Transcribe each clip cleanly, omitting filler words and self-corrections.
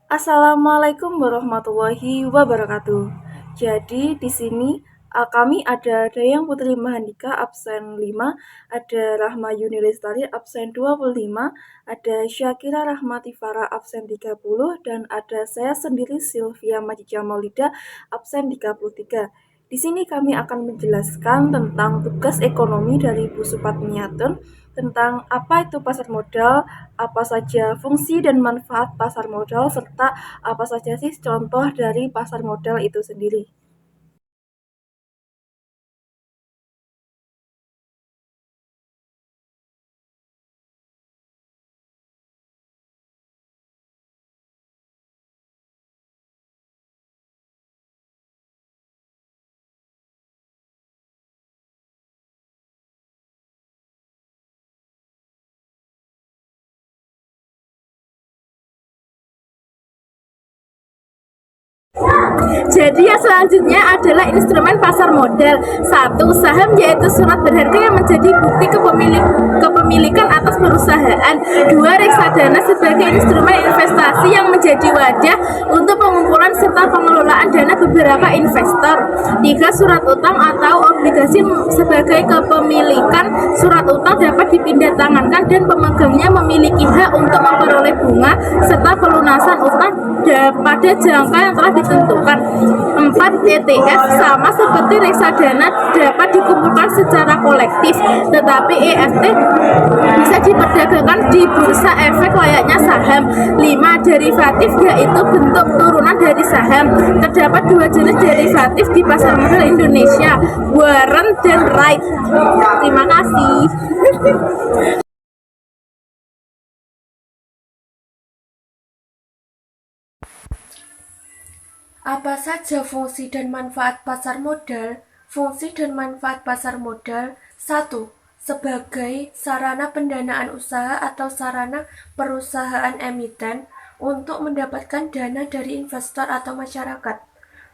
Assalamualaikum warahmatullahi wabarakatuh. Jadi di sini kami ada Dayang Putri Mahandika absen 5, ada Rahma Yuni Lestari absen 25, ada Syakira Rahmati Farah absen 30, dan ada saya sendiri Sylvia Majija Maulida absen 33. Di sini kami akan menjelaskan tentang tugas ekonomi dari Bu Supatmiatun tentang apa itu pasar modal, apa saja fungsi dan manfaat pasar modal, serta apa saja sih contoh dari pasar modal itu sendiri. Jadi yang selanjutnya adalah instrumen pasar modal. Satu, saham yaitu surat berharga yang menjadi bukti kepemilikan atas perusahaan. Dua, reksadana sebagai instrumen investasi yang menjadi wadah untuk pengumpulan serta pengelolaan dana beberapa investor. Tiga, surat utang atau obligasi sebagai kepemilikan. Surat utang dapat dipindahtangankan dan pemegangnya memiliki hak untuk memperoleh bunga serta pelunasan utang pada jangka yang telah ditentukan. 4. ETF sama seperti reksadana dapat dikumpulkan secara kolektif, tetapi EFT bisa diperdagangkan di bursa efek layaknya saham. 5. Derivatif yaitu bentuk turunan dari saham. Terdapat dua jenis derivatif di pasar modal Indonesia, warrant dan right. Terima kasih. Apa saja fungsi dan manfaat pasar modal? Fungsi dan manfaat pasar modal. Satu, sebagai sarana pendanaan usaha atau sarana perusahaan emiten untuk mendapatkan dana dari investor atau masyarakat.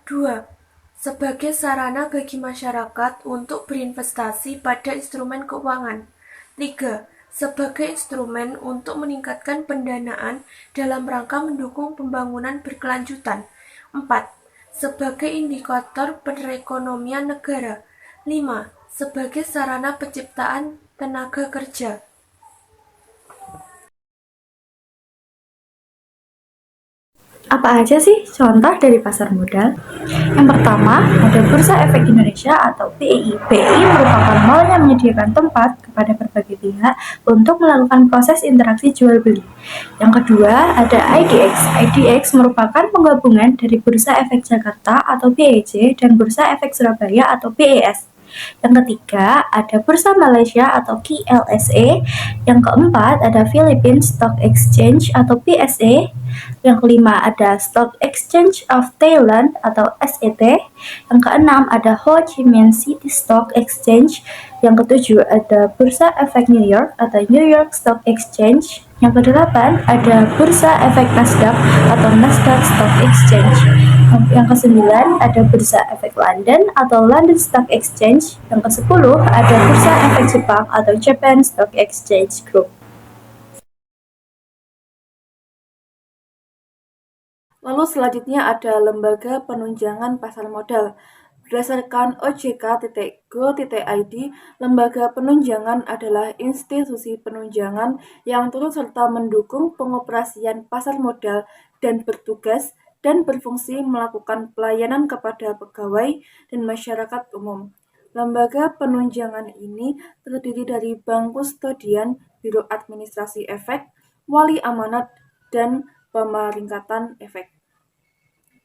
2. Sebagai sarana bagi masyarakat untuk berinvestasi pada instrumen keuangan. 3. Sebagai instrumen untuk meningkatkan pendanaan dalam rangka mendukung pembangunan berkelanjutan. 4. Sebagai indikator perekonomian negara. 5. Sebagai sarana penciptaan tenaga kerja. Apa aja sih contoh dari pasar modal? Yang pertama, ada Bursa Efek Indonesia atau BEI. BEI merupakan mall yang menyediakan tempat kepada berbagai pihak untuk melakukan proses interaksi jual beli. Yang kedua, ada IDX. IDX merupakan penggabungan dari Bursa Efek Jakarta atau BEJ dan Bursa Efek Surabaya atau BES. Yang ketiga, ada Bursa Malaysia atau KLSA. Yang keempat, ada Philippine Stock Exchange atau PSE. Yang kelima, ada Stock Exchange of Thailand atau SET. Yang keenam, ada Ho Chi Minh City Stock Exchange. Yang ketujuh, ada Bursa Efek New York atau New York Stock Exchange. Yang kedelapan, ada Bursa Efek Nasdaq atau Nasdaq Stock Exchange. Yang kesembilan, ada Bursa Efek London atau London Stock Exchange. Yang kesepuluh, ada Bursa Efek Jepang atau Japan Stock Exchange Group. Lalu selanjutnya ada lembaga penunjangan pasar modal. Berdasarkan ojk.go.id, lembaga penunjangan adalah institusi penunjangan yang turut serta mendukung pengoperasian pasar modal dan bertugas dan berfungsi melakukan pelayanan kepada pegawai dan masyarakat umum. Lembaga penunjangan ini terdiri dari bank kustodian, biro administrasi efek, wali amanat, dan pemeringkatan efek.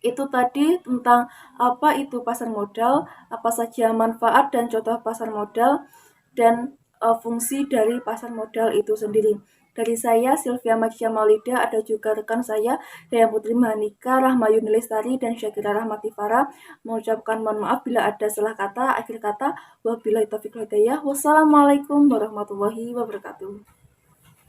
Itu tadi tentang apa itu pasar modal, apa saja manfaat dan contoh pasar modal, dan fungsi dari pasar modal itu sendiri. Dari saya, Sylvia Majja Maulida, ada juga rekan saya, Daya Putri Mahanika, Rahma Yuni Lestari, dan Syakira Rahmati Farah, mengucapkan mohon maaf bila ada salah kata, akhir kata, wabillahi taufiq wal hidayah, wassalamualaikum warahmatullahi wabarakatuh.